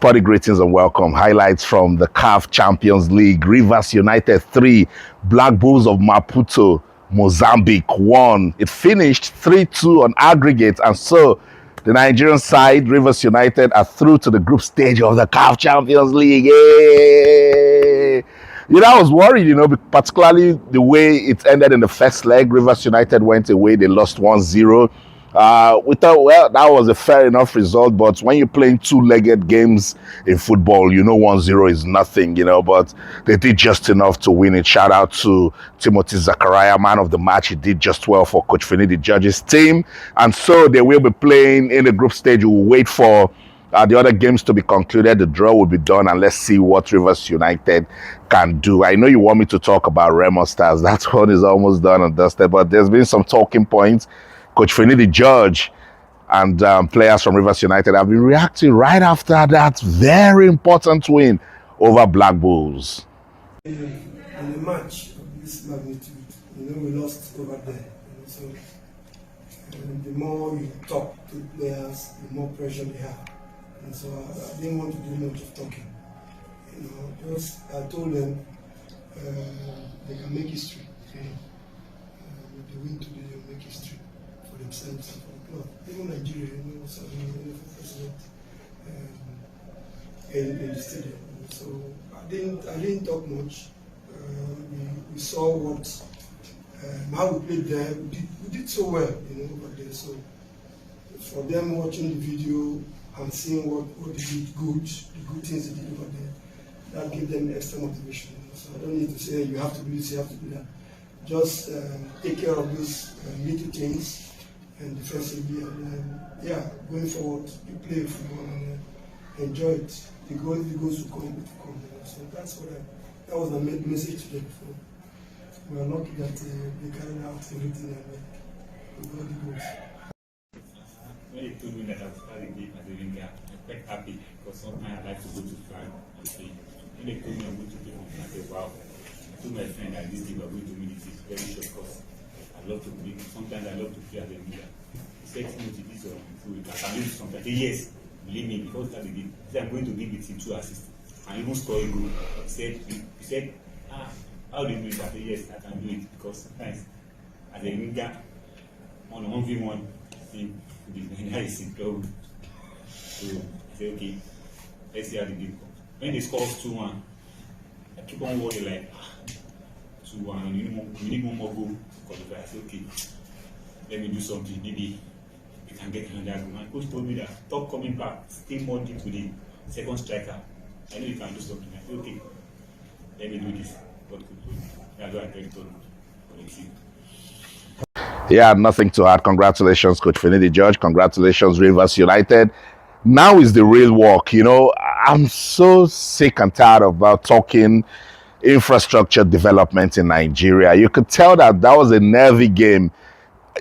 Sporty greetings and welcome. Highlights from the CAF Champions League. Rivers United 3, Black Bulls of Mozambique 1. It finished 3-2 on aggregate, and so the Nigerian side, Rivers United, are through to the group stage of the CAF Champions League. Yay! I was worried, particularly the way it ended in the first leg. Rivers United went away, they lost 1-0. We thought, well, that was a fair enough result, but when you're playing two-legged games in football, 1-0 is nothing, but they did just enough to win it. Shout out to Timothy Zachariah, man of the match. He did just well for Coach Finney, the judges' team, and so they will be playing in the group stage. We'll wait for the other games to be concluded. The draw will be done, and let's see what Rivers United can do. I know you want me to talk about Remo Stars. That one is almost done and dusted, but there's been some talking points. Coach Finney, the judge, and players from Rivers United have been reacting right after that very important win over Black Bulls. In a match of this magnitude, we lost over there. So the more you talk to players, the more pressure they have. And so I didn't want to do much of talking. Just I told them they can make history. If they win today, they'll make history for themselves and for the club. Even Nigeria, so president in the stadium. So I didn't talk much. We saw how we played there. We did so well, over there. So for them watching the video and seeing what they did good, the good things they did over there, that gave them extra motivation. So I don't need to say you have to do this, you have to do that. Just take care of those little things and defensively, and going forward, you play football and enjoy it. The goals will come. So that was the message to them. So we are lucky that they carried out everything and we got the goals. When they told me that I was starting the game as a winger, I'm quite happy because sometimes I like to go to France and play. When they told me I'm going to play for France, I said, wow. I told my friend that this game we're going to win it is very short course. I love to play. Sometimes I love to play as a winger. He said to me, this is I can do something. I said, yes, believe me, before start the game. He said, I'm going to give the team 2 assists and even score a goal. He said, how do you do it? I said, yes, I can do it because sometimes as a winger, on a 1v1, the winner is in trouble. So I said, okay, let's see how the game comes. When they score 2-1, I keep on worrying like 2-1, we need one more goal to qualify. I said, okay, let me do something, maybe we can get another goal. My coach told me that stop coming back, stay more deep to the second striker. I know you can do something. I said, okay, let me do this. What could do? That's why I thank God for the team. Yeah, nothing to add. Congratulations, Coach Finney, the judge. Congratulations, Rivers United. Now is the real work. I'm so sick and tired about talking infrastructure development in Nigeria. You could tell that was a nervy game.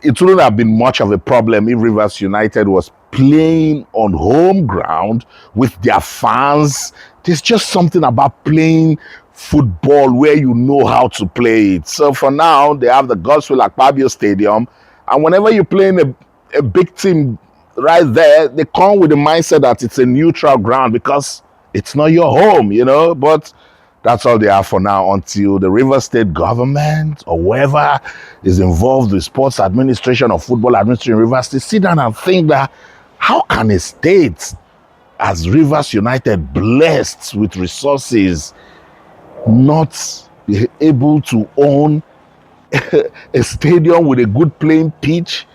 It wouldn't have been much of a problem if Rivers United was playing on home ground with their fans. There's just something about playing football where you know how to play it. So for now, they have the Godswill Akpabio Stadium, and whenever you're playing a big team right there, they come with the mindset that it's a neutral ground because it's not your home, but that's all they have for now until the Rivers State government or whoever is involved with sports administration or football administration in Rivers State sit down and think that how can a state as Rivers United, blessed with resources, not be able to own a stadium with a good playing pitch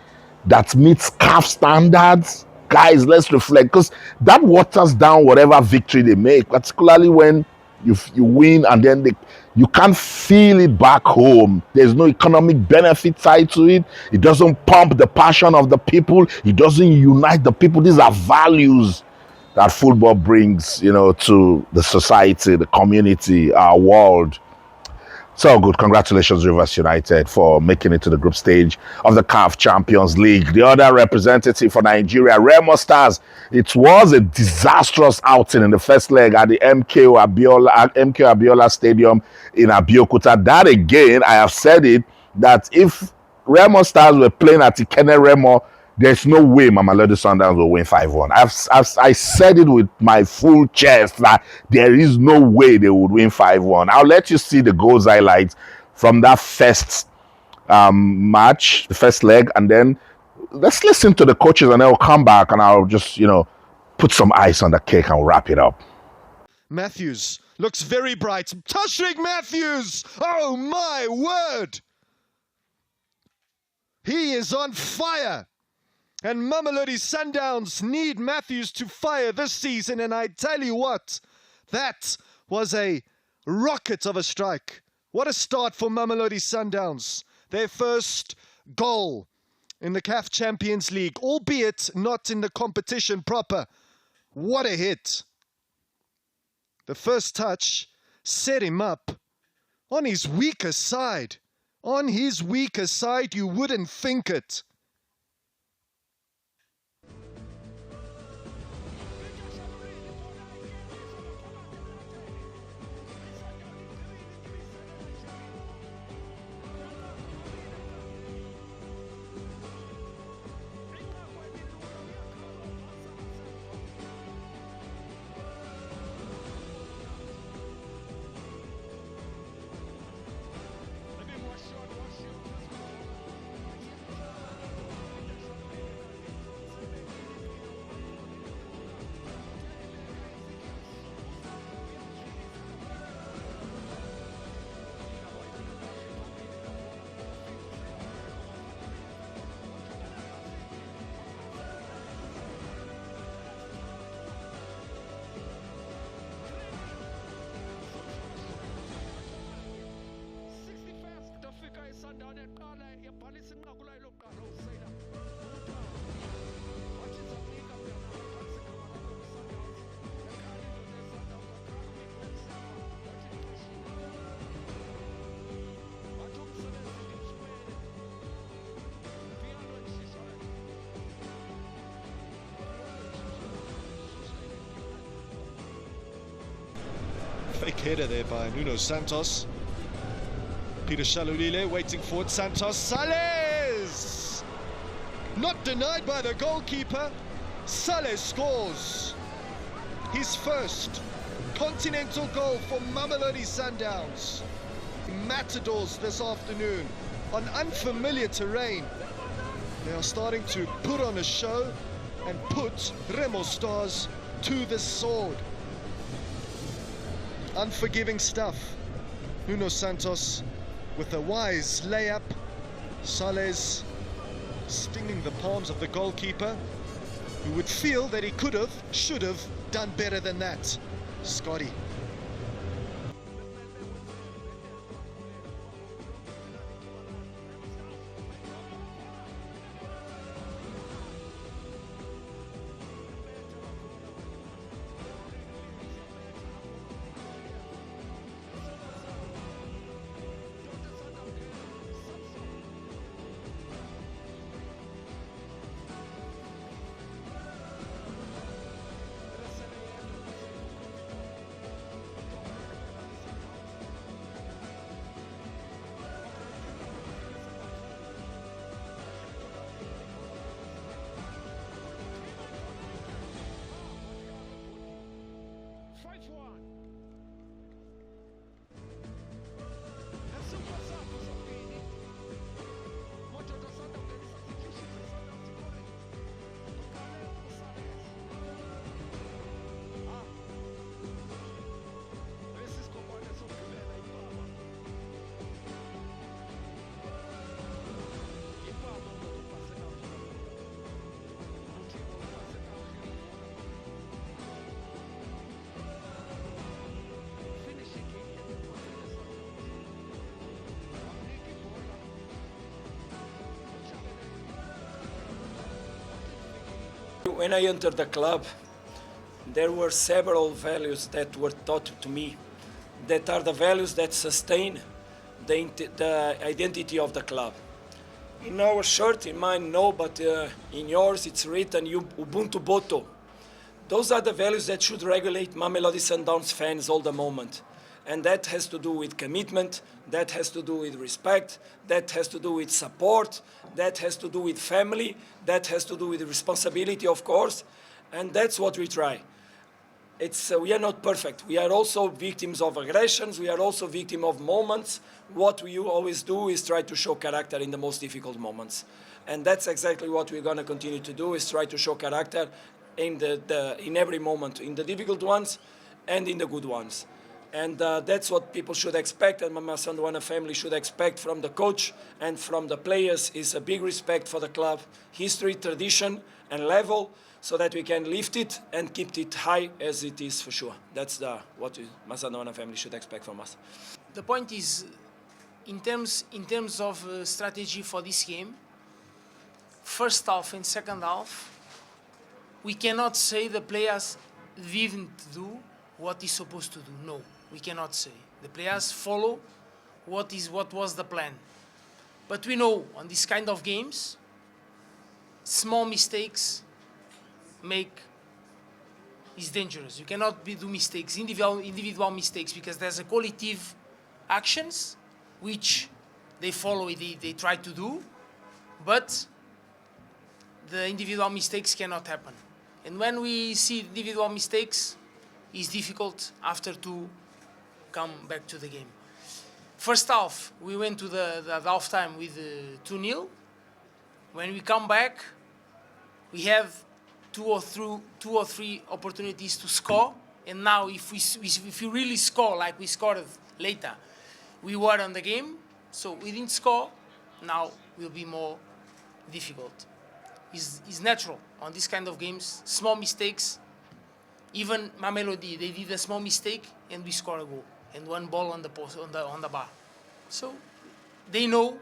that meets CAF standards? Guys, let's reflect, because that waters down whatever victory they make, particularly when you win and then you can't feel it back home. There's no economic benefit tied to it. It doesn't pump the passion of the people. It doesn't unite the people. These are values that football brings, to the society, the community, our world. So good. Congratulations, Rivers United, for making it to the group stage of the CAF Champions League. The other representative for Nigeria, Remo Stars, it was a disastrous outing in the first leg at the MKO Abiola Stadium in Abeokuta. That again, I have said it, that if Remo Stars were playing at Ikene Remo there's no way Mamelodi Sundowns will win 5-1. I said it with my full chest that there is no way they would win 5-1. I'll let you see the goals highlights from that first match, the first leg, and then let's listen to the coaches, and then we'll come back and I'll just, put some ice on the cake and wrap it up. Matthews looks very bright. Tashrik Matthews! Oh my word! He is on fire! And Mamelodi Sundowns need Matthews to fire this season, and I tell you what, that was a rocket of a strike. What a start for Mamelodi Sundowns. Their first goal in the CAF Champions League, albeit not in the competition proper. What a hit. The first touch set him up on his weaker side. On his weaker side, you wouldn't think it. Fake header there by Nuno Santos. Peter Shalulile waiting for it. Santos. Sales! Not denied by the goalkeeper. Sales scores his first continental goal for Mamelodi Sundowns. Matadors this afternoon on unfamiliar terrain. They are starting to put on a show and put Remo Stars to the sword. Unforgiving stuff. Nuno Santos with a wise layup. Sales stinging the palms of the goalkeeper, who would feel that he could have, should have done better than that. Scotty. When I entered the club, there were several values that were taught to me, that are the values that sustain the identity of the club. In our shirt, in mine, no, but in yours it's written Ubuntu Boto. Those are the values that should regulate Mamelodi Sundowns fans all the moment. And that has to do with commitment, that has to do with respect, that has to do with support, that has to do with family, that has to do with responsibility, of course, and that's what we try. We are not perfect. We are also victims of aggressions. We are also victims of moments. What we always do is try to show character in the most difficult moments. And that's exactly what we're going to continue to do, is try to show character in every moment, in the difficult ones and in the good ones. And that's what people should expect, and Masandoana family should expect from the coach and from the players, is a big respect for the club, history, tradition, and level, so that we can lift it and keep it high as it is for sure. That's what Masandoana family should expect from us. The point is, in terms of strategy for this game, first half and second half, we cannot say the players didn't do what is supposed to do. No, we cannot say. The players follow what was the plan. But we know on this kind of games, small mistakes is dangerous. You cannot do mistakes, individual mistakes, because there's a collective actions which they follow, they try to do, but the individual mistakes cannot happen. And when we see individual mistakes, it's difficult after to come back to the game. First half, we went to the halftime with 2-0. When we come back, we have two or three opportunities to score. And now, if we really score like we scored later, we were on the game. So we didn't score. Now will be more difficult. It's natural on this kind of games. Small mistakes. Even Mamelodi, they did a small mistake and we score a goal and one ball on the post, on the bar. So they know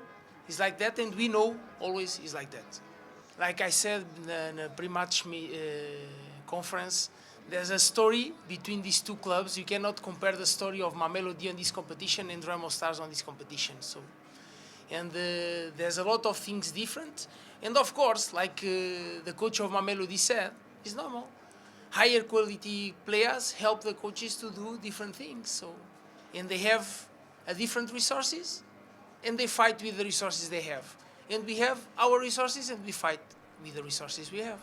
it's like that, and we know always it's like that. Like I said in a pre-match conference, there's a story between these two clubs. You cannot compare the story of Mamelodi on this competition and Remo Stars on this competition. So, and there's a lot of things different. And of course, like the coach of Mamelodi said, it's normal. Higher quality players help the coaches to do different things. So, and they have different resources, and they fight with the resources they have. And we have our resources, and we fight with the resources we have.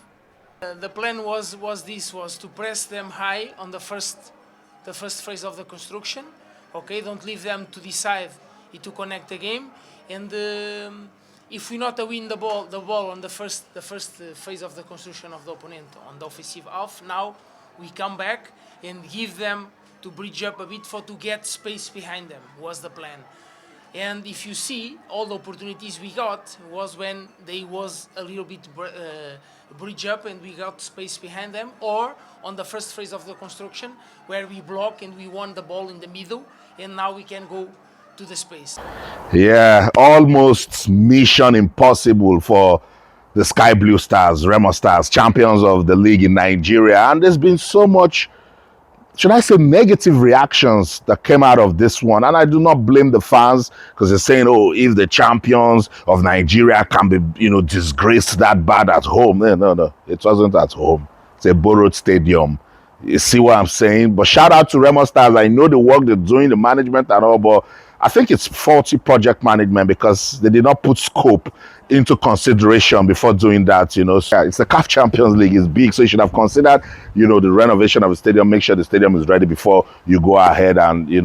The plan was to press them high on the first phase of the construction. Okay, don't leave them to decide to connect the game. And if we not win the ball on the first phase of the construction of the opponent on the offensive half, now we come back and give them to bridge up a bit to get space behind them, was the plan. And if you see, all the opportunities we got was when they was a little bit bridge up and we got space behind them, or on the first phase of the construction where we block and we won the ball in the middle, and now we can go to the space. Yeah, almost mission impossible for the Sky Blue Stars, Remo Stars, champions of the league in Nigeria. And there's been so much, should I say, negative reactions that came out of this one. And I do not blame the fans, because they're saying, oh, if the champions of Nigeria can be, disgraced that bad at home. No. It wasn't at home. It's a borrowed stadium. You see what I'm saying? But shout out to Remo Stars. I know the work they're doing, the management and all, but I think it's faulty project management, because they did not put scope into consideration before doing that. So it's the CAF Champions League, it's big, so you should have considered, the renovation of the stadium, make sure the stadium is ready before you go ahead and, get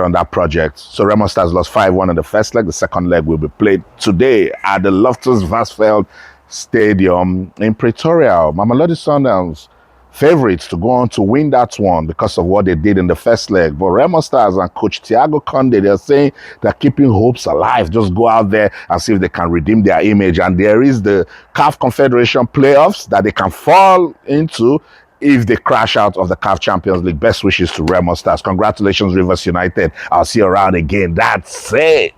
on that project. So Remo Stars lost 5-1 in the first leg. The second leg will be played today at the Loftus Versfeld Stadium in Pretoria. Mamelodi Sundowns favorites to go on to win that one because of what they did in the first leg. But Remo Stars and Coach Thiago Conde, they're saying they're keeping hopes alive. Just go out there and see if they can redeem their image. And there is the CAF Confederation playoffs that they can fall into if they crash out of the CAF Champions League. Best wishes to Remo Stars. Congratulations, Rivers United. I'll see you around again. That's it.